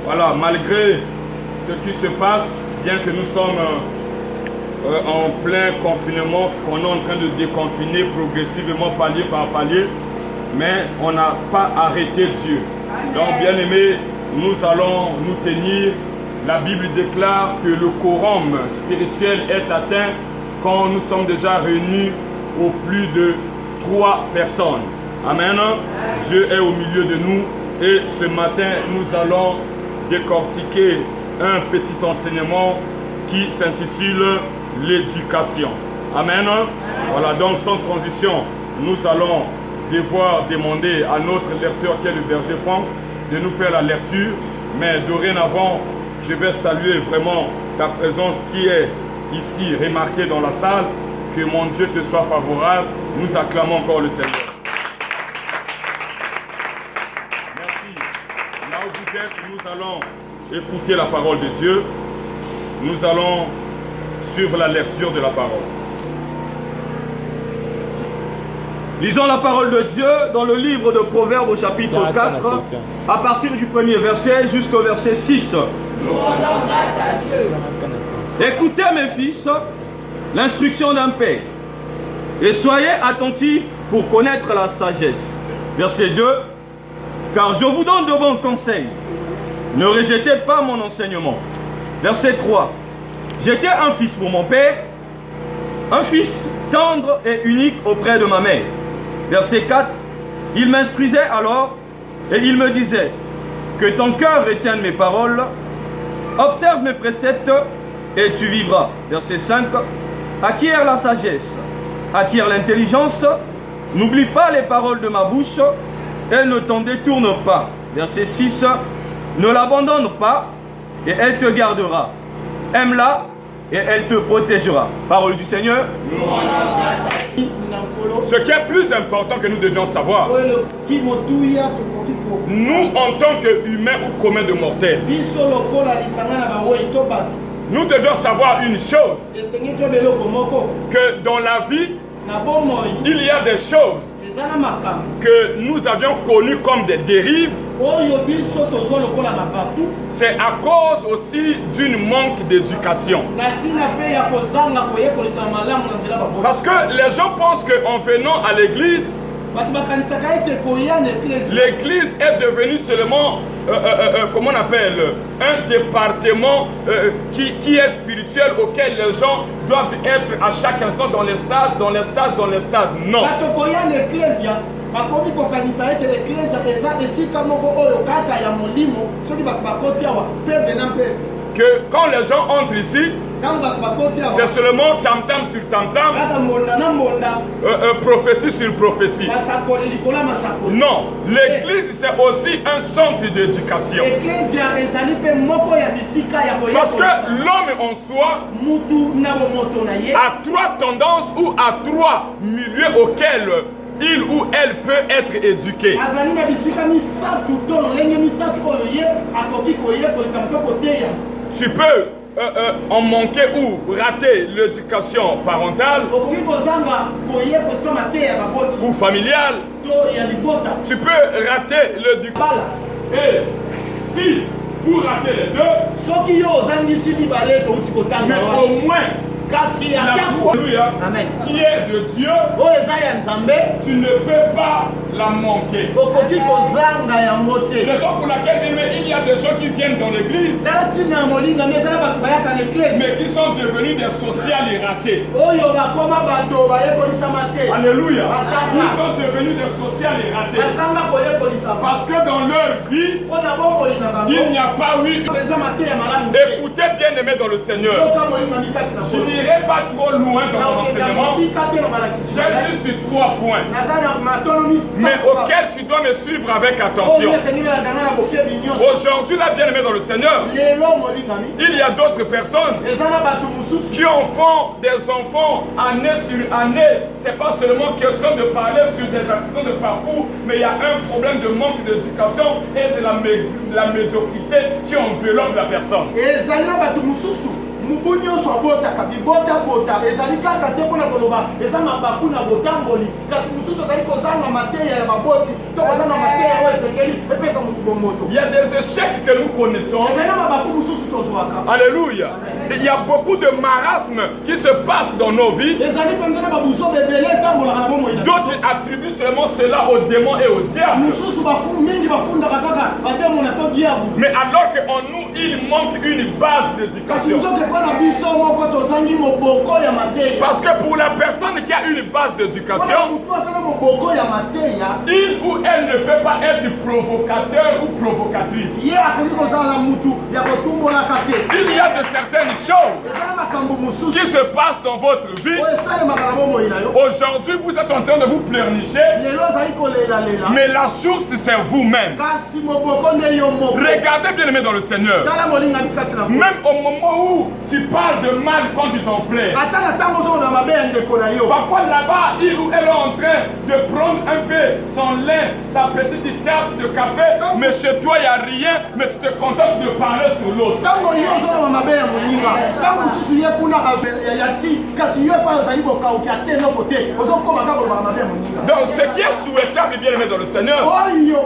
voilà, malgré ce qui se passe, bien que nous sommes en plein confinement, qu'on est en train de déconfiner progressivement, palier par palier, mais on n'a pas arrêté Dieu. Donc, bien aimés, nous allons nous tenir. La Bible déclare que le quorum spirituel est atteint quand nous sommes déjà réunis au plus de 3 personnes. Amen. Dieu est au milieu de nous et ce matin, nous allons décortiquer un petit enseignement qui s'intitule l'éducation. Amen. Voilà, donc sans transition, nous allons devoir demander à notre lecteur qui est le berger Franck de nous faire la lecture, mais dorénavant, je vais saluer vraiment ta présence qui est ici remarquée dans la salle. Que mon Dieu te soit favorable. Nous acclamons encore le Seigneur. Merci. Là où vous êtes, nous allons écouter la parole de Dieu. Nous allons suivre la lecture de la parole. Lisons la parole de Dieu dans le livre de Proverbes au chapitre 4, à partir du premier verset jusqu'au verset 6. Nous rendons grâce à Dieu. Écoutez mes fils, l'instruction d'un père, et soyez attentifs pour connaître la sagesse. Verset 2, car je vous donne de bons conseils, ne rejetez pas mon enseignement. Verset 3, j'étais un fils pour mon père, un fils tendre et unique auprès de ma mère. Verset 4, il m'instruisait alors et il me disait, que ton cœur retienne mes paroles, observe mes préceptes et tu vivras. Verset 5, acquiert la sagesse, acquiert l'intelligence, n'oublie pas les paroles de ma bouche et ne t'en détourne pas. Verset 6, ne l'abandonne pas et elle te gardera. Aime-la et elle te protégera. Parole du Seigneur. Nous rendons grâce à Dieu. Ce qui est plus important que nous devions savoir, nous en tant qu'humains ou communs de mortels, nous devions savoir une chose, que dans la vie, il y a des choses que nous avions connues comme des dérives. C'est à cause aussi d'une manque d'éducation. Parce que les gens pensent qu'en venant à l'église, l'église est devenue seulement, comment on appelle, un département qui est spirituel auquel les gens doivent être à chaque instant dans les stages, dans les stages, dans les stages. Non. Que quand les gens entrent ici, c'est seulement tam-tam sur tam-tam, prophétie sur prophétie. Non, l'église c'est aussi un centre d'éducation. Parce que l'homme en soi a 3 tendances ou a 3 milieux auxquels il ou elle peut être éduqué. Tu peux en manquer ou rater l'éducation parentale ou familiale. Tu peux rater l'éducation. Et si vous ratez les deux, mais au moins Alléluia, qui est de Dieu, tu ne peux pas la manquer. Raison pour laquelle il y a des gens qui viennent dans l'église, mais qui sont devenus des sociales ratés. Alléluia. Ils sont devenus des sociales ratés. Parce que dans leur vie, il n'y a pas eu. Écoutez bien aimé dans le Seigneur. Je n'irai pas trop loin dans mon enseignement. J'ai juste 3 points, mais auxquels tu dois me suivre avec attention. Aujourd'hui, là, bien aimé dans le Seigneur, il y a d'autres personnes qui en font des enfants année sur année. C'est pas seulement question de parler sur des accidents de parcours, mais il y a un problème de manque d'éducation et c'est la médiocrité qui enveloppe la personne. mubunyo so botaka bibota bota ezali kaka te pona koloba eza mabaku na botamboli kasi mususu ezali kozanga mateya ya maboti to kozanga mateya oyo ezengeli epesa mutu bomoto. Il y a des échecs que nous connaissons. ezali na mabaku mususu tozwaka. Alléluia. Il y a beaucoup de marasmes qui se passent dans nos vies. ezali penza na babuzo bebele etambolaka na bomoi na D'autres attribuent seulement cela aux démons et aux diables. mususu mingi bafundaka kaka bademo na to diabu. Mais alors qu'en nous, il manque une base kasi d'éducation. nzoke mpo na biso moko tozangi moboko ya mateya. Parce que pour la personne qui a une base mpona d'éducation, mutu azana moboko ya mateya il ou elle ne peut pas être provocateur ou provocatrice. ye akoki kozala mutu ya kotumbolaka te. Il y a de certaines choses ezala makambo mosusu qui se passent dans votre vie. oyo esalemaka na bomoi na yo. Aujourd'hui, vous êtes en train de vous pleurnicher, lelo ozali kolelalela mais la source, c'est vous-même. kasi moboko nde yo moko. Regardez bien aimé dans le Seigneur. tala molingami kati na Même au moment où tu parles de mal contre ton frère, ata na ntango ozoloba mabe ya ndeko na yo. parfois là-bas, il ou elle est en train de prendre un peu son lait, sa petite tasse de café, mais chez toi, il n'y a rien, mais tu te contentes de parler sur l'autre. ntango yo ozoloba mabe ya moninga ntango mosusu ye kuna ya ti kasi yo epa ozali kokaukia te eloko te ozokoma kaka kolobaka mabe ya moninga. Donc, ce qui est souhaitable, bien aimé dans le Seigneur, oyo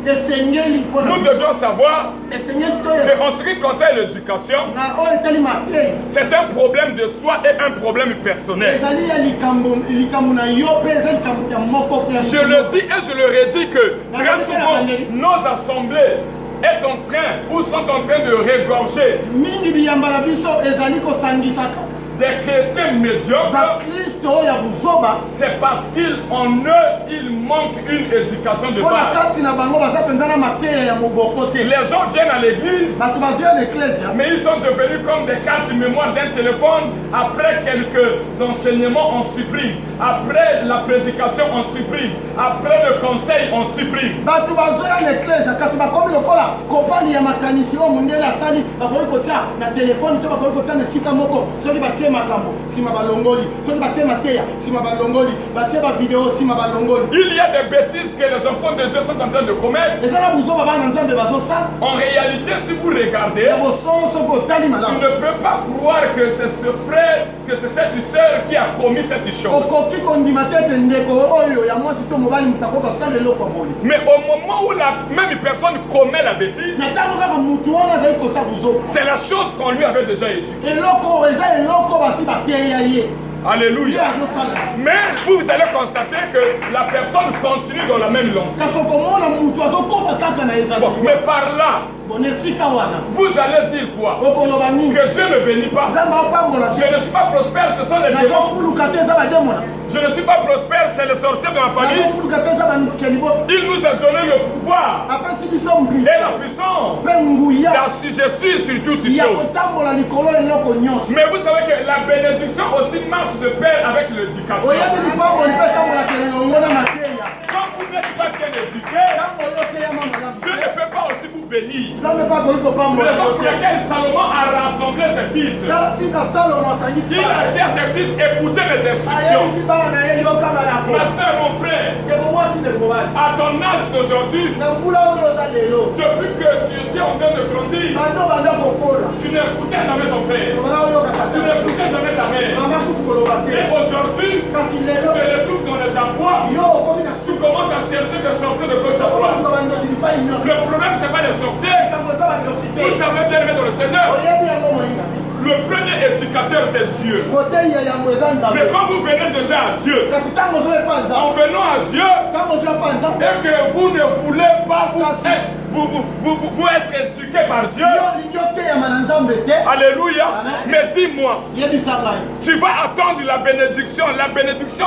esengeli mpona nous devions savoir esengeli toyo qu'en ce qui concerne l'éducation, na oyo etali mateyi c'est un problème de soi et un problème personnel. ezali ya likambo na yo mpe eza likambo ya moko. Je le dis et je le redis que très souvent, nos assemblées est en train ou sont en train de régorger mingi biyamba na biso ezali kosangisa kaka des chrétiens médiocres. bakristo oyo ya buzoba C'est parce qu'en eux, il manque une éducation de mpo na base. kati na bango baza mpenza na mateya ya moboko te. Les gens viennent à l'église, bato bazwa na eklesia mais ils sont devenus comme des cartes mémoire d'un téléphone. Après quelques enseignements, on supprime. Après la prédication, on supprime. Après le conseil, on supprime. bato bazoya na eklesia kasi bakomi lokola kompani ya makanisi oyo mondele asali bakoki kotia na telefone to bakoki kotia na esika moko soki batie makambo nsima balongoli soki batie mateya nsima balongoli batie bavideo nsima balongoli. Il y a des bêtises que les enfants de Dieu sont en train de commettre. eza na buzoba bana nzambe bazosala En réalité, si vous regardez, ya bosolo soki otali tu malamu ne peux pas croire que c'est ce frère, que c'est cette sœur qui a commis cette chose. okoki kondima te ete ndeko oyo ya mwasi to mobali moto akoki kosala eloko ya boli. Mais au moment où la même personne commet la bêtise, na ntango kaka mutu wana azali kosala buzoba c'est la chose qu'on lui avait déjà éduquée. eloko oyo eza eloko basi bateya ye nde Alléluia. azosala. Mais vous allez constater que la personne continue dans la même lancée. kasi okomona mutu azokoma kaka na ezali. Bon, mais par là, bon esika wana vous allez dire quoi? okoloba nini Que Dieu ne bénit pas. nzambe apambola Je ne suis pas prospère, ce sont les démons. nazofuluka te eza bademona Je ne suis pas prospère, c'est le sorcier de ma famille. nazofuluka te eza bandoki ya libota Il nous a donné le pouvoir apesi biso mbili et la puissance mpe nguya d'assujettir sur toutes ya choses. kotambola likolo eloko nyonso. Mais vous savez que la bénédiction aussi marche de pair avec l'éducation. oyebi lipamboli mpe etambolaka elongo na mateya. Quand vous n'êtes pas bien éduqué, ntango oyo oteyama malamu Dieu ne peut pas aussi vous bénir. nzambe mpe akoki kopambola Raison pour laquelle Salomon a rassemblé ses fils. tina salomo asangisi Il a dit à ses fils, écoutez mes instructions. ayebisi bana na ye yoka balako Ma soeur, mon frère, ndeko mwasi ndeko mobali à ton âge d'aujourd'hui, na mbula oyo oza lelo depuis que tu étais en train de grandir, bando banda kokola tu n'écoutais jamais ton père. bana oyoka Tu tata n'écoutais jamais ta mère. mama kutu koloba te Et aujourd'hui, kasi tu lelo te retrouves dans les emplois. yo okomi na Tu commences à chercher des sorciers de gauche à droite. suka bandoki lipai nyonso Le problème, ce n'est pas les sorciers. likambo eza bandoki te Vous savez bien aimé dans le Seigneur. oyebi yango moninga Le premier éducateur, c'est Dieu. moteyi ya yango eza nzambe Mais quand vous venez déjà à Dieu, kasi ntango ozoyepa en nzambe venant à Dieu, ntango ozoyepa nzambe et que vous ne voulez pas Merci. vous être éduqué par Dieu, yo olingi oteyama na nzambe te alléluia, Amen. mais dis-moi, yebisa ngai tu vas attendre la bénédiction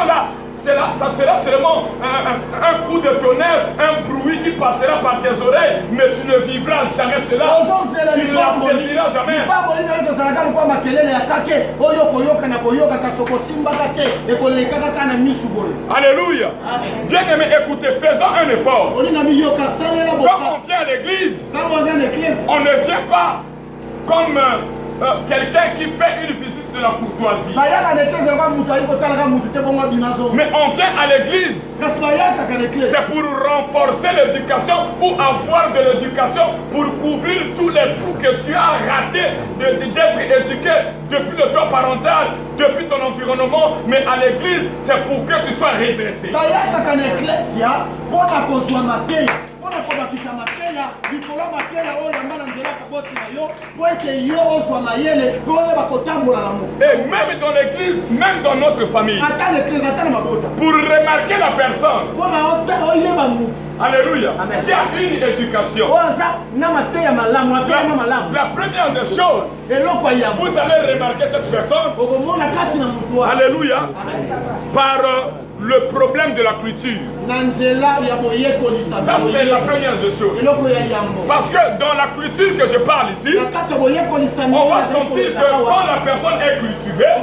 là, ça sera seulement un coup de tonnerre, un bruit qui passera par tes oreilles, mais tu ne vivras jamais cela, ozozela tu ne la saisiras jamais. lipamboli nayo tozalaka lokwa makelele ya kake oyo koyoka na koyoka kasi okosimbaka te ekolekaka kaka na misu boye. Alléluia. Amen. Bien aimé, écoutez, faisons un effort. olingami yoka salela Quand on bokasi vient à l'église, ntango oza na eklise on ne vient pas comme quelqu'un qui fait une visite de la courtoisie. Mais on vient à l'église. C'est pour renforcer l'éducation ou avoir de l'éducation pour couvrir tous les trous que tu as ratés d'être éduqué depuis le toit parental, depuis ton environnement. Mais à l'église, c'est pour que tu sois redressé. Et même dans l'église, même dans notre famille, pour remarquer la personne, alléluia, qui a une éducation, la première des choses, vous allez remarquer cette personne, alléluia, par le problème de la culture. Ça, c'est la première des choses. Parce que dans la culture que je parle ici, on va sentir que quand la personne est cultivée,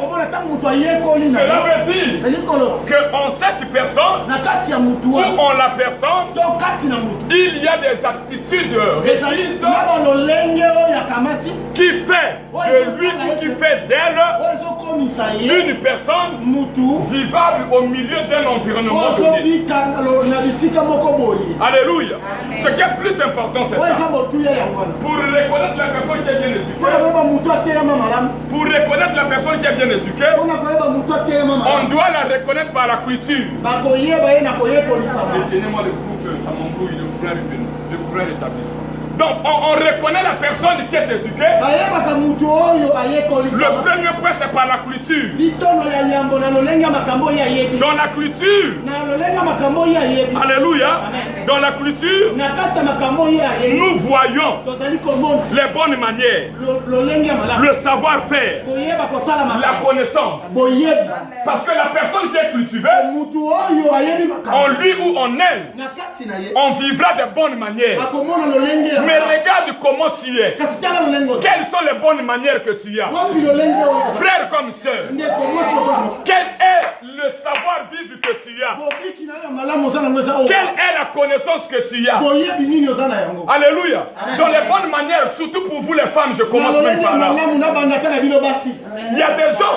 cela veut dire qu'en cette personne, ou en la personne, il y a des attitudes qui fait de lui ou qui fait d'elle une personne vivable au milieu d'un environnement donné. Alléluia. Ce qui est plus important, c'est ça. Pour reconnaître la personne qui est bien éduquée, pour reconnaître la personne qui est bien éduquée, on doit la reconnaître par la culture. Détenez-moi le groupe, ça m'embrouille, le courant est établi. Donc, on reconnaît la personne qui est éduquée. Le premier point, c'est par la culture. Dans la culture, alléluia, dans la culture, nous voyons les bonnes manières, le savoir-faire, la connaissance. Parce que la personne qui est cultivée, en lui ou en elle, on vivra de bonnes manières. Mais regarde comment tu es. Quelles sont les bonnes manières que tu as? Frère comme sœur, quel est le savoir-vivre que tu as? Quelle est la connaissance que tu as? Alléluia. Dans les bonnes manières, surtout pour vous les femmes, je commence même par là. Il y a des gens,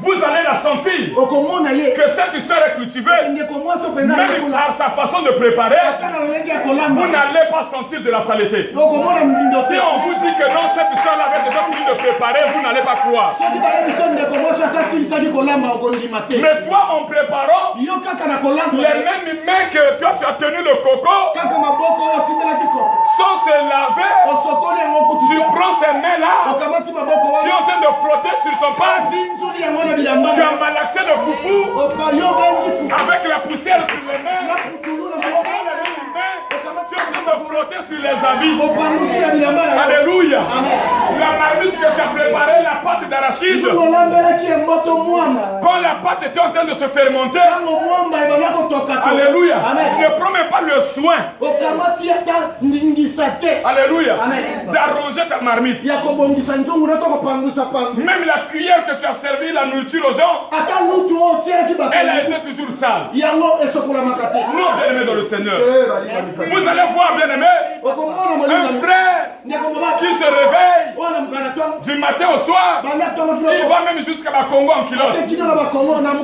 vous allez la sentir, que cette sœur est cultivée, même à sa façon de préparer, vous n'allez pas sentir de la saleté. Si on vous dit que non, cette soeur-là avait déjà fini de préparer, vous n'allez pas croire. Mais toi, en préparant, les mêmes mains que toi, tu as tenu le coco, sans se laver, tu prends ces mains-là, tu es en train de frotter sur ton pain, tu as malaxé le foufou, avec la poussière sur les mains, tu es en train de frotter sur les habits. Alléluia. La marmite que tu as préparée, la pâte d'arachide, quand la pâte était en train de se fermenter, alléluia, tu ne prends même pas le soin, alléluia, d'arranger ta marmite. Même la cuillère que tu as servi la nourriture aux gens, elle a été toujours sale. Non, bien-aimé dans le Seigneur. Vous allez voir, bien-aimé, un frère qui se réveille du matin au soir, il va même jusqu'à ma Congo en kilote. Vous pensez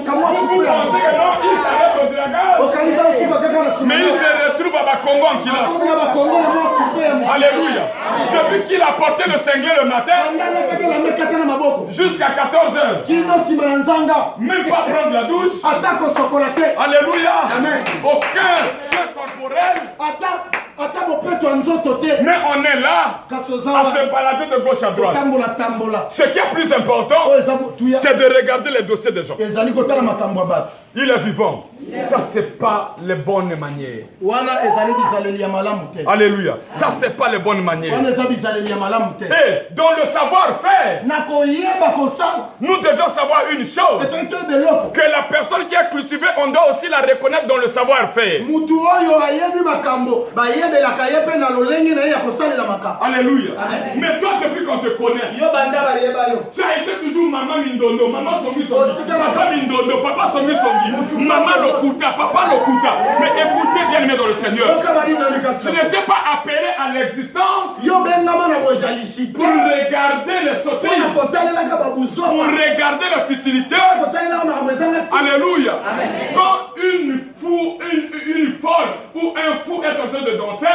que non, il s'arrête au dragage, mais il se retrouve à ma Congo en kilote. Alléluia. Depuis qu'il a porté le cinglé le matin, jusqu'à 14h, même pas prendre la douche. Alléluia. Aucun soin corporel. Mais on est là à se balader de gauche à droite. Ce qui est plus important, c'est de regarder les dossiers des gens. Il est vivant. Ça, c'est pas les bonnes manières. Alléluia. Ça, c'est pas les bonnes manières. Et dans le savoir-faire, nous devons savoir une chose, que la personne qui est cultivée, on doit aussi la reconnaître dans le savoir-faire. Alléluia. Mais toi, depuis qu'on te connaît, tu as été toujours maman Mindondo, maman Songi Songi, papa Mindondo, papa Songi Songi. Zongi. Maman Lokuta, papa Lokuta. Mais écoutez bien aimé dans le Seigneur. Tu n'étais pas appelé à l'existence pour regarder les sottises, pour regarder la futilité. Alléluia. Quand une folle ou un fou est en train de danser,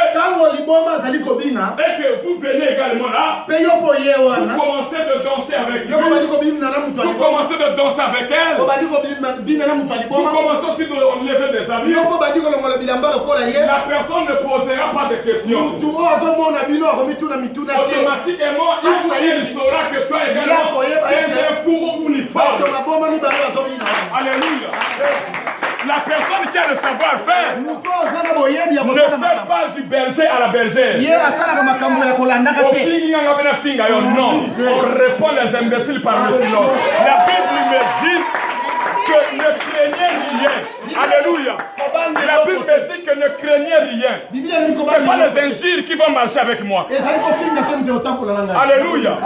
et que vous venez également là, vous commencez de danser avec lui, vous commencez de danser avec elle, vous commencez aussi de enlever des habits, la personne ne posera pas de questions. Automatiquement, il saura que toi également, tu es un fou ou une femme. Alléluia. La personne qui a le savoir-faire ne fait pas du berger à la bergère. Non, on répond les imbéciles par le silence. La Bible me dit que ne craignez rien. Alléluia. La Bible me dit que ne craignez rien. Ce n'est pas les injures qui vont marcher avec moi. Alléluia.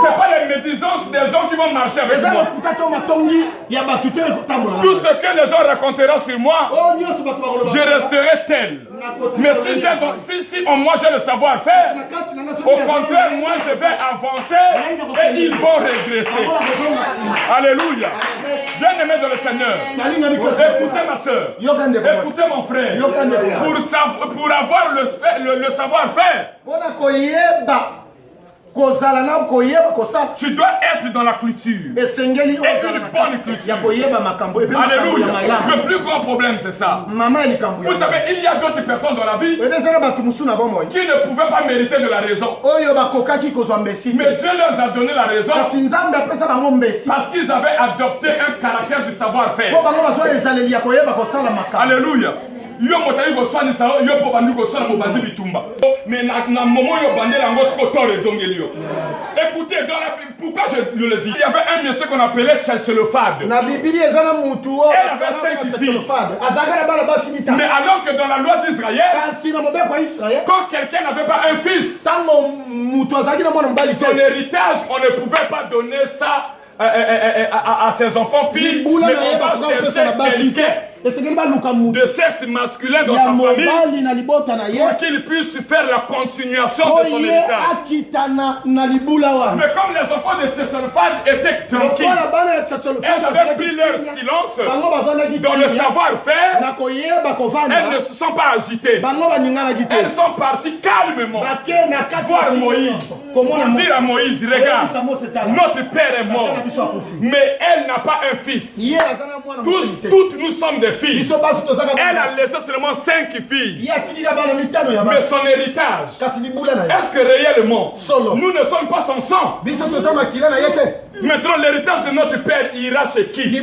Ce n'est pas les médisances des gens qui vont marcher avec moi. Tout ce que les gens raconteront sur moi, je resterai tel. Mais si moi j'ai le savoir-faire, au contraire, moi je vais avancer et ils vont régresser. Alléluia. Bien-aimé dans le Seigneur, écoutez ma soeur, écoutez mon frère, pour avoir le savoir-faire, tu dois être dans la culture. Et une bonne culture. Alléluia. Le plus grand problème, c'est ça. Vous savez, il y a d'autres personnes dans la vie qui ne pouvaient pas mériter de la raison. Mais Dieu leur a donné la raison parce qu'ils avaient adopté un caractère du savoir-faire. Alléluia. Yo motayi go swani sa yo po bandu go swani mo bazi bitumba mais na momo yo bandela ngo sko tore zongelio. Écoutez, dans la Bible, pourquoi je le dis, il y avait un monsieur qu'on appelait Tchelchelofad. Elle avait 5 filles. Mais alors que dans la loi d'Israël, quand quelqu'un n'avait pas un fils, son héritage, on ne pouvait pas donner ça à ses enfants filles, mais on va chercher quelqu'un de sexe masculin dans sa famille pour qu'il puisse faire la continuation de son héritage. Mais comme les enfants de Tchelchelofad étaient tranquilles, elles avaient pris leur silence dans le savoir-faire, elles ne se sont pas agitées. Elles sont parties calmement voir Moïse pour dire à Moïse, regarde, notre père est mort, mais elle n'a pas un fils. Toutes nous sommes des filles. Elle a laissé seulement 5 filles. Mais son héritage, est-ce que réellement nous ne sommes pas son sang? Maintenant l'héritage de notre père ira chez qui?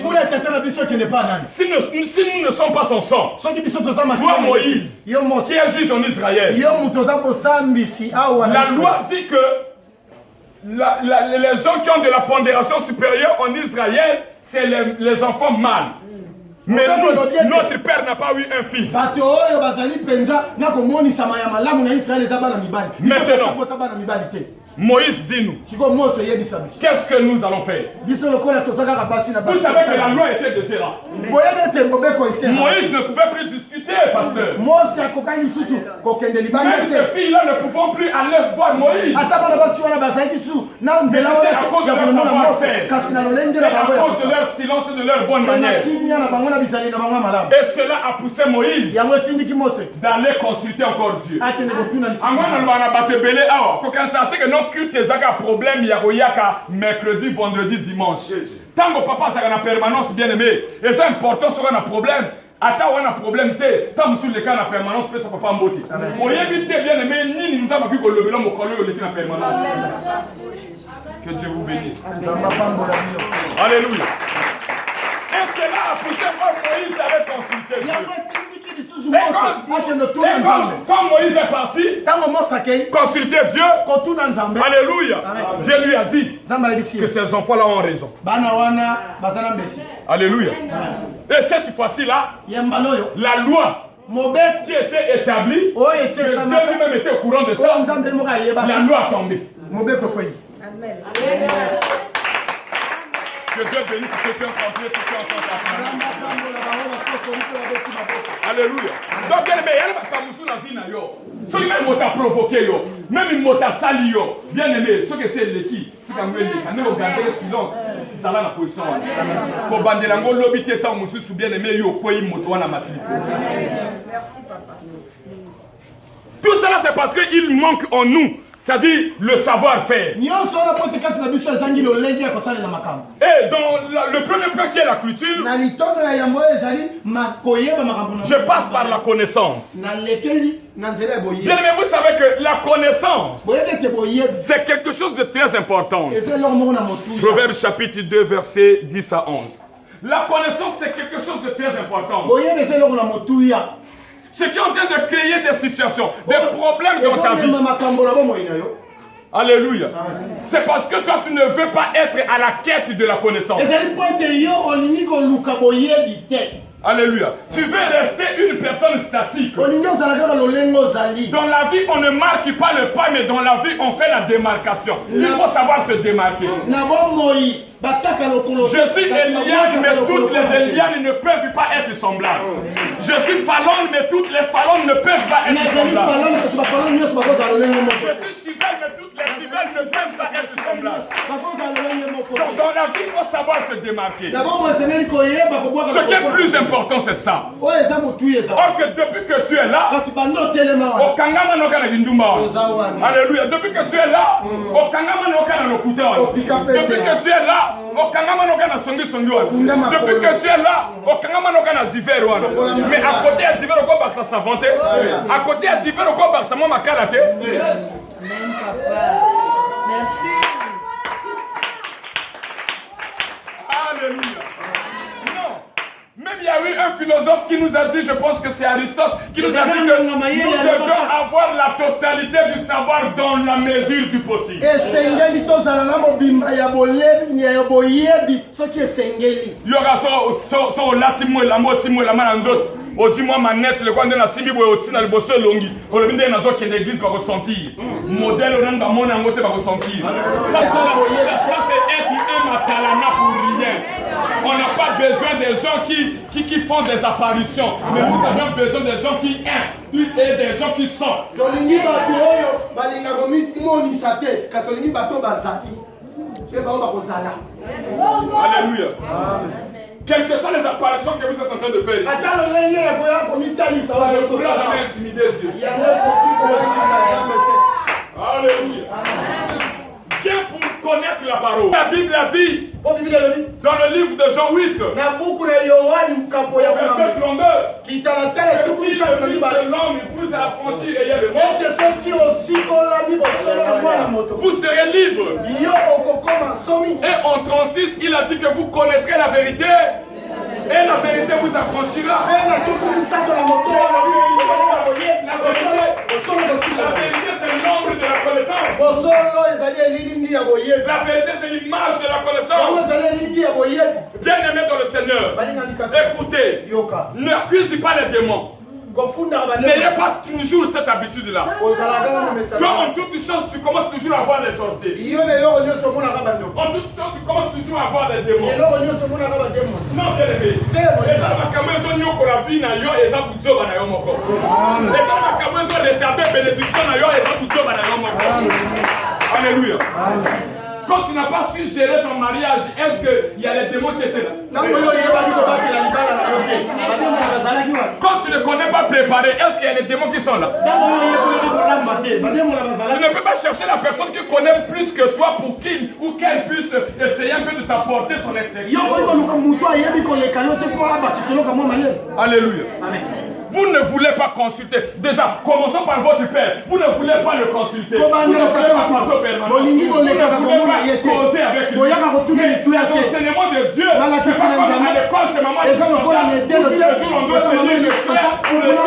Si nous ne sommes pas son sang, toi Moïse, qui est juge en Israël, la loi dit que les gens qui ont de la pondération supérieure en Israël, c'est les enfants mâles. Mais notre père n'a pas eu un fils. Maintenant, Moïse dit-nous, qu'est-ce que nous allons faire? Vous savez que la loi était déjà là. Moïse ne pouvait plus discuter, pasteur. Même ces filles-là ne pouvaient plus aller voir Moïse. C'était à cause de leur savoir-faire, à cause de leur silence et de leur bonne manière. Et cela a poussé Moïse d'aller consulter encore Dieu. Culte ezaka problème ya koyaka mercredi, vendredi, dimanche. Tango papa ça na permanence bien aimé. Et c'est important sur un problème. Ata wana problème te. Tant sur le cas na permanence peut ça papa mboti. Moyebi te bien aimé ni nzamba ki ko lobela mokolo yo leki na permanence. Que Dieu vous bénisse. Alléluia. Et cela a poussé Moïse à aller consulter Dieu. Et quand Moïse est parti consulter Dieu, alléluia, Dieu lui a dit que ces enfants-là ont raison. Alléluia. Et cette fois-ci-là, la loi qui était établie, Dieu lui-même était au courant de ça, la loi a tombé. Que Dieu bénisse ceux qui ont compris, ceux qui ont entendu la parole. Alléluia. Donc, bien aimé, il y a la vie na yo. Ceux qui m'ont provoqué yo, même ils m'ont sali yo. Bien aimé, ceux qui c'est l'équipe, c'est quand même l'équipe. Regardez le silence. C'est ça là la position. Pour bandelango lobby tétan musu sou bien aimé yo ko imoto na mati. Merci papa. Tout cela c'est parce qu'il manque en nous. C'est-à-dire le savoir-faire. Et dans le premier point qui est la culture, je passe par la connaissance. Bien aimé, vous savez que la connaissance, c'est quelque chose de très important. Proverbe chapitre 2, versets 10 à 11. La connaissance, c'est quelque chose de très important. Ce qui est en train de créer des situations, des problèmes dans ta vie. Alléluia. C'est parce que toi tu ne veux pas être à la quête de la connaissance. Alléluia. Tu veux rester une personne statique. Dans la vie, on ne marque pas le pas, mais dans la vie, on fait la démarcation. Il faut savoir se démarquer. Je suis Eliane, mais toutes les Elianes ne peuvent pas être semblables. Je suis Phallon, mais toutes les Phallon ne peuvent pas être semblables. Je suis Sibelle, mais toutes les Sibelles ne peuvent pas être semblables. Donc dans la vie, il faut savoir se démarquer. Ce qui est plus important, c'est ça. Or que depuis que tu es là, alléluia. Depuis que tu es là, depuis que tu es là, depuis que tu es là, mais à côté à divers au ça s'inventer, à côté à divers au ça m'a karaté. Amen, papa. Merci. Alléluia. Non. Même il y a eu un philosophe qui nous a dit, je pense que c'est Aristote, qui nous a dit que nous devons avoir la totalité du savoir dans la mesure du possible. Il y aura son latimo et la motimo et la mananzot. Dis-moi ma net, le coin de la Simbi Boyoti dans le bosso longi. On le dit dans qui l'église va ressentir. Modèle au nom mon angote va ressentir. Ça c'est être un matalana pour rien. On n'a pas besoin des gens qui font des apparitions, mais nous avons besoin des gens qui aiment et des gens qui sont. Alléluia. Quelles que soient les apparitions que vous êtes en train de faire ici, ça ne pourra jamais intimider Dieu. Alléluia. Viens pour connaître la parole. La Bible a dit dans le livre de Jean 8, verset 32, que si le Fils de l'homme vous a affranchi et le monde, vous serez libre. Et en 36, il a dit que vous connaîtrez la vérité. Et la vérité vous affranchira. La vérité, c'est l'ombre de la connaissance. La vérité, c'est l'image de la connaissance. Bien aimé dans le Seigneur, écoutez, n'accusez pas les démons. N'ayez pas toujours cette habitude-là. Quand en toute chose, tu commences toujours à voir les sorciers. En toute chose, tu commences toujours à voir les démons. Non, bien aimé. Les gens qui ont la vie, ils ont Alléluia. Quand tu n'as pas su gérer ton mariage, est-ce qu'il y a les démons qui étaient là? Quand tu ne connais pas préparer, est-ce qu'il y a les démons qui sont là? Tu ne peux pas chercher la personne qui connaît plus que toi pour qu'il ou qu'elle puisse essayer un peu de t'apporter son expertise. Alléluia. Amen. Vous ne voulez pas consulter. Déjà, commençons par votre père. Vous ne voulez pas le consulter. Vous ne voulez pas passer au permanent. Vous ne voulez pas causer avec lui. Mais les enseignements de Dieu, c'est pas comme à l'école chez maman. Tous les jours, on doit tenir le frère pour le dire.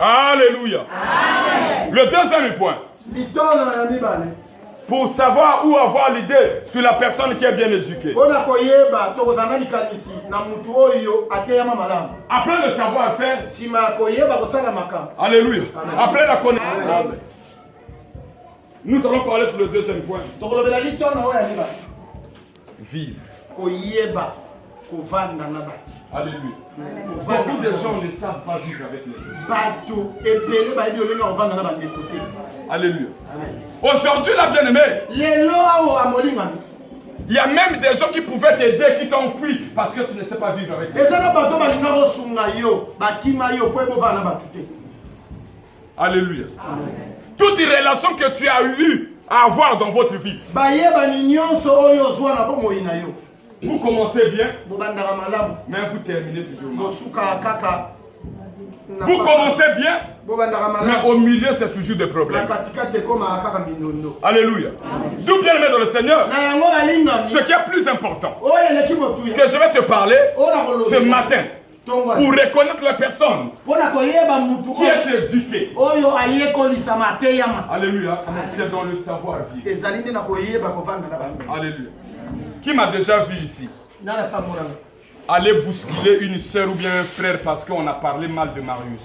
Alléluia. Le deuxième point. Pour savoir où avoir l'idée sur la personne qui est bien éduquée. Après le savoir-faire, alléluia. Après la connaissance, Nous allons parler sur le deuxième point. tokolobela litono oyo ya mibale Vivre. koyeba kovanda na bato Alléluia. Beaucoup de gens ne savent pas vivre avec les autres. bato ebele bayebi lolenge ya kovanda na bandeko te. Alléluia. Aujourd'hui, la bien-aimée, lelo awa amolingami il y a même des gens qui pouvaient t'aider, qui t'ont fui parce que tu ne sais pas vivre avec eux. eza na bato balinga kosunga yo bakima yo po ebovanda na bato te. Alléluia. Toute relation que tu as eu à avoir dans votre vie, bayebani nyonso oyo ozwa na bomoi na yo vous commencez bien, bobandaka malamu mais vous terminez toujours mal. bosukaka kaka na Vous papa. commencez bien, bobandaka mais malamu au milieu, c'est toujours des na problèmes. katikati ekomaka kaka minondo. Alléluia. D'où bien aimé dans le Seigneur, na yango balingami ce qui est plus important, oyo eleki motuya que je vais te parler oyo na ce kolobela matin, ntongo pour wana. reconnaître les personnes mpo na koyeba mutu qui est éduquée. oyo ayekolisama ateyama Alléluia. C'est dans le savoir-vivre. ezali nde na koyeba kovanda na bango. Alléluia. Qui m'a déjà vu ici nana samolanga aller bousculer une sœur ou bien un frère parce qu'on a parlé mal de Marius?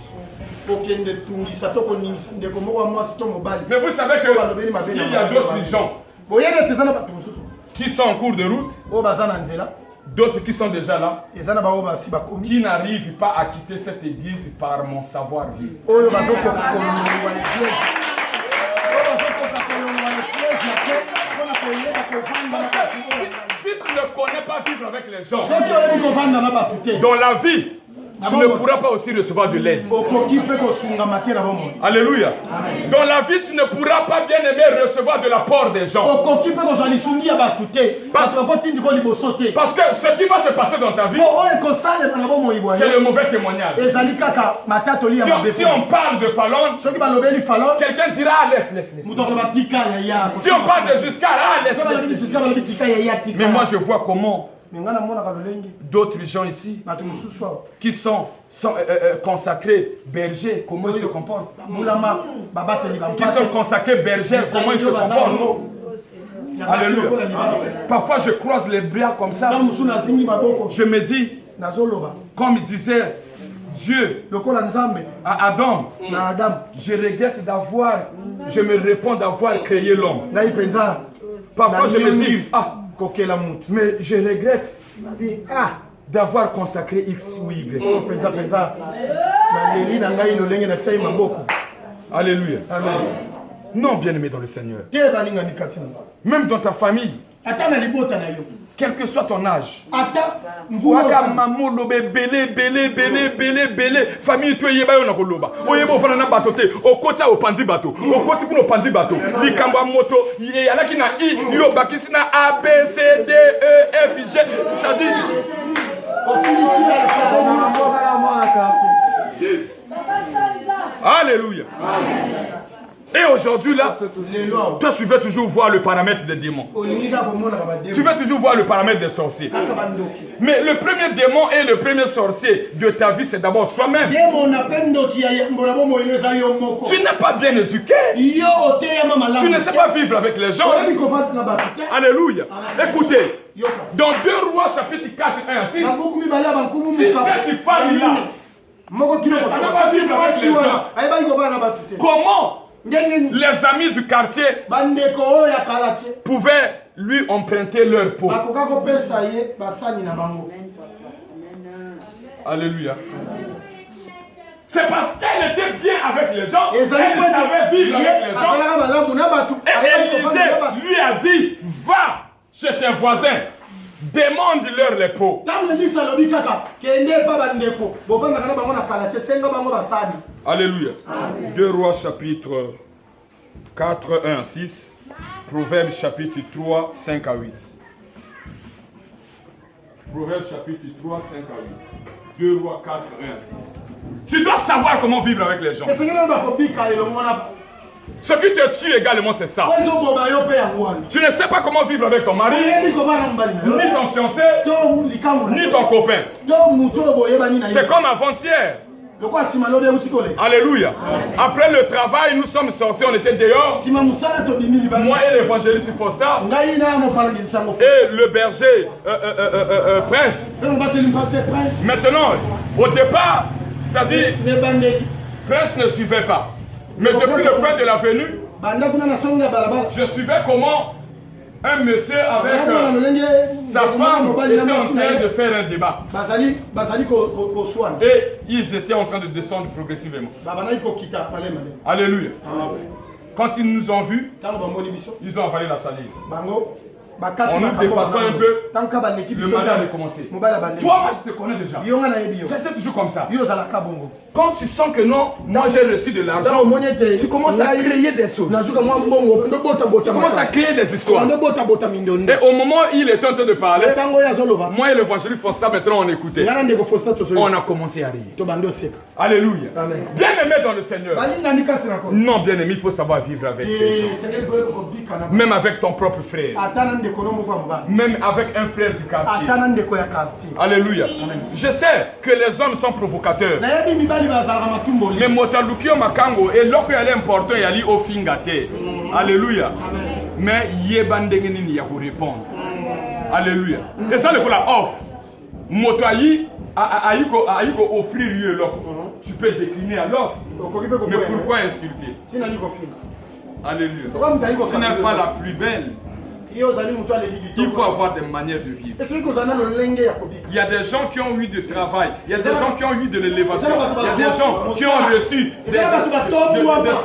kokende tungisa to koningisa ndeko moko ya mwasi to mobali. Mais vous savez qu'il y a d'autres gens boyebi ete eza na bato mosusu qui sont en cours de route, oyo baza na nzela d'autres qui sont déjà là, eza na bango basi bakomi qui n'arrivent pas à quitter cette église par mon savoir-vivre. oyo bazokoka kolongwa eglise oyo bazokoka kolongwa eglise te mpona koyeba kovanda na bato oyo. Si tu ne connais pas vivre avec les gens, soki oyebi kovanda na bato te dans la vie, tu ne pourras pas aussi recevoir de l'aide. okoki mpe kosungama te na bomoi. Alléluia. Dans la vie, tu ne pourras pas bien aimer recevoir de la part des gens. okoki mpe kozwa lisungi ya bato te parce bakotindiko liboso te Parce que ce qui va se passer dans ta vie, po oyo ekosalema na bomoi bwa c'est yo le mauvais témoignage. ezali kaka matatoli ya Si on mabe parle de Fallon, soki balobeli falon quelqu'un dira ah, laisse. moto akoba tika yaya Si on parle de Giscard, ah, laisse. soki balobi sika balobi tika yaya tika. Mais moi, je vois comment me nga namonaka lolenge d'autres gens ici bato mosusu awa qui sont consacrés bergers, comment ils se comportent. bamulama babateli Qui sont consacrés bergers, comment ils se comportent. Alléluia. Parfois, je croise les bras comme ça. mosusu nazingi maboko Je me dis, nazoloba comme il disait Dieu lokola nzambe à Adam, na adamu je regrette je me réponds d'avoir créé l'homme. ngai mpenza Parfois, je me dis, ah, kokela mutu mais je regrette nabi d'avoir consacré X ou Y. oyo mpenza naleli na ngai lolenge natiai maboko. Alléluia. amen Non, bien-aimé dans le Seigneur. te balingami kati na Même dans ta famille, ata na libota na yo quel que soit ton âge. ata Waka maman lobe belé famille to yeba yo na koloba oyeba ofana na bato te okoti opanzi bato okoti kuna opanzi bato likambo ya moto yalaki na i yo bakisi na A B C D E F G ça dit osilisi alléluia. Et aujourd'hui là, lelo awa toi tu veux toujours voir le paramètre des démons. olingi kaka komonaka Tu bademo veux toujours voir le paramètre des sorciers. kaka bandoki Mais le premier démon et le premier sorcier de ta vie, c'est d'abord soi-même. demo na mpe ndoki ya yambo na bomoi no eza yo moko Tu n'es pas bien éduqué. yo oteyama malamu Tu ne sais pas vivre avec les gens. oyebi kovanda na bato te Alléluia. Écoutez, yoka dans 2 Rois chapitre 4, 1 à 6, na buku mibale ya bankumu si cette femme-là, moko kino ça va pas vivre avec les gens. ayebaki kovanda na bato te comment ndenge nini les amis du quartier bandeko oyo ya kala te pouvaient lui emprunter leur peau? bakoka kopesa ye basani na bango. Alléluia. C'est parce qu'elle était bien avec les gens, elle ezali savait vivre avec les gens. asalaka malamu na bato Et Élisée lui a dit, va chez tes voisins, demande-leur les peaux. ntango elisa alobi kaka kende epa bandeko bovandaka na bango na kala te senga bango basani. Alléluia. 2 Rois chapitre 4, 1 à 6. Proverbes chapitre 3, 5 à 8. Proverbes chapitre 3, 5 à 8. 2 Rois 4, 1 à 6. Tu dois savoir comment vivre avec les gens. esengeli oyo bakobika elongo na bato Ce qui te tue également, c'est ça. oyo ezoboma yo mpe yango wana Tu ne sais pas comment vivre avec ton mari, oyebi kovanda na mobali na ni yo ton fiancé, to likambo na ni yo ton copain. to motu oyo boyebani na C'est ye comme avant-hier. lokola nsima lobi euti koleka Alléluia. Après le travail, nous sommes sortis, on était dehors. nsima mosala tobimi libanda Moi et l'évangéliste Fosta ngai na mopalakisi sango et le berger Prince. mpe mobateli mbate prince Maintenant, au départ, c'est-à-dire, nebandeki Prince ne suivait pas. Mais depuis le point de la venue, Je suivais comment un monsieur avec sa femme était en train de faire un débat. Et ils étaient en train de descendre progressivement. Alléluia. Quand ils nous ont vus, ils ont avalé la salive. En nous dépassant un peu, le mariage a commencé. Toi, moi, je te connais déjà. J'étais toujours comme ça. Quand tu sens que non, moi j'ai reçu de l'argent, tu commences à créer des choses. Tu commences à créer des histoires. Et au moment où il était en train de parler, moi et l'évangéliste Fosta, maintenant on écoutait. On a commencé à rire. Alléluia. Bien aimé dans le Seigneur. Non, bien aimé, il faut savoir vivre avec les gens. Même avec ton propre frère. Même avec un frère du quartier. Alléluia. Je sais que les hommes sont provocateurs. Mais Motalukio Makango et l'autre est important, il y a au fingate. Alléluia. Mais Yebandengeni n'y a pour répondre. Alléluia. Et ça, le coup la offre. Motayi a offrir lieu l'offre. Tu peux décliner à l'offre. Mais pourquoi insulter? Alléluia. Ce n'est pas la plus belle. Il faut avoir des manières de vivre. Il y a des gens qui ont eu du travail, il y a des gens qui ont eu de l'élévation, il y a des gens qui ont reçu de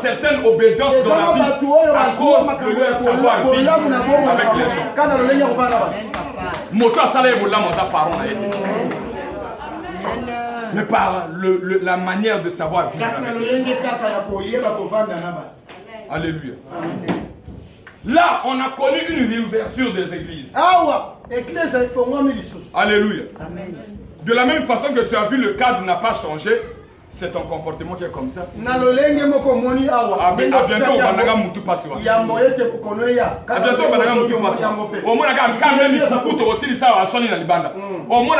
certaines obédiences dans la vie à cause de leur savoir-vivre avec les gens. Moto asala ebola moza parole na été. Mais par la manière de savoir vivre. Alléluia. Là, on a connu une réouverture des églises. Alléluia. De la même façon que tu as vu, le cadre n'a pas changé. C'est ton comportement qui est comme ça. À bientôt, on va aller Moutou Passiwa. À bientôt, on va aller Moutou Passiwa. Au moins, quand même, il faut aussi ça à Sony Nalibanda. Au moins,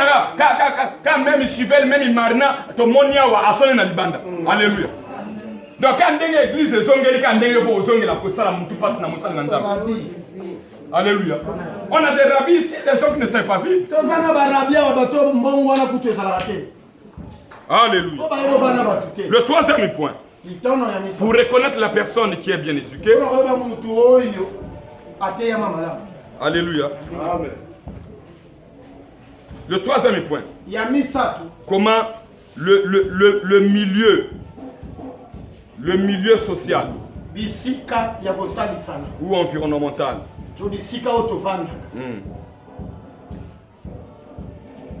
quand même, Chivel, même Marina, tout le monde y a à Sony Nalibanda. Alléluia. Donc, quand l'église est zongée, quand l'église est la poussée, la Moutou Passiwa, la Moussa Nanzama. Alléluia. On a des rabbis ici, des gens qui ne savent pas vivre. Alléluia. Le troisième point, pour reconnaître la personne qui est bien éduquée. Alléluia. Le troisième point, comment le milieu social ou environnemental.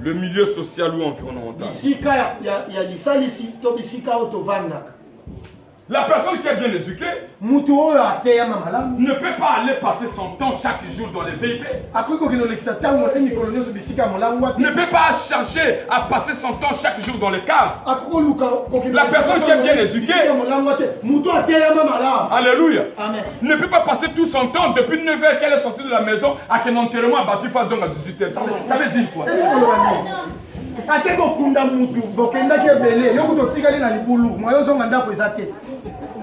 Le milieu social ou environnemental. La personne qui est bien éduquée ne peut pas aller passer son temps chaque jour dans les VIP. Ne peut pas chercher à passer son temps chaque jour dans les caves. La personne qui est bien éduquée, alléluia, ne peut pas passer tout son temps depuis 9h qu'elle est sortie de la maison à qu'un enterrement a battu Fadjong à 18h. Ça veut dire quoi?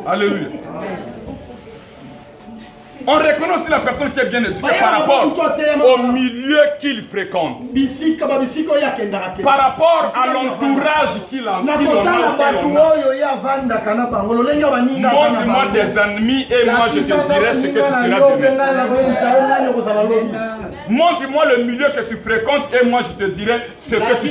Alléluia. On reconnaît aussi la personne qui est bien éduquée par rapport au milieu qu'il fréquente. Par rapport à l'entourage qu'il a. Montre-moi tes ennemis et moi je te dirai ce que tu seras demain. Montre-moi le milieu que tu fréquentes et moi je te dirai ce que tu seras.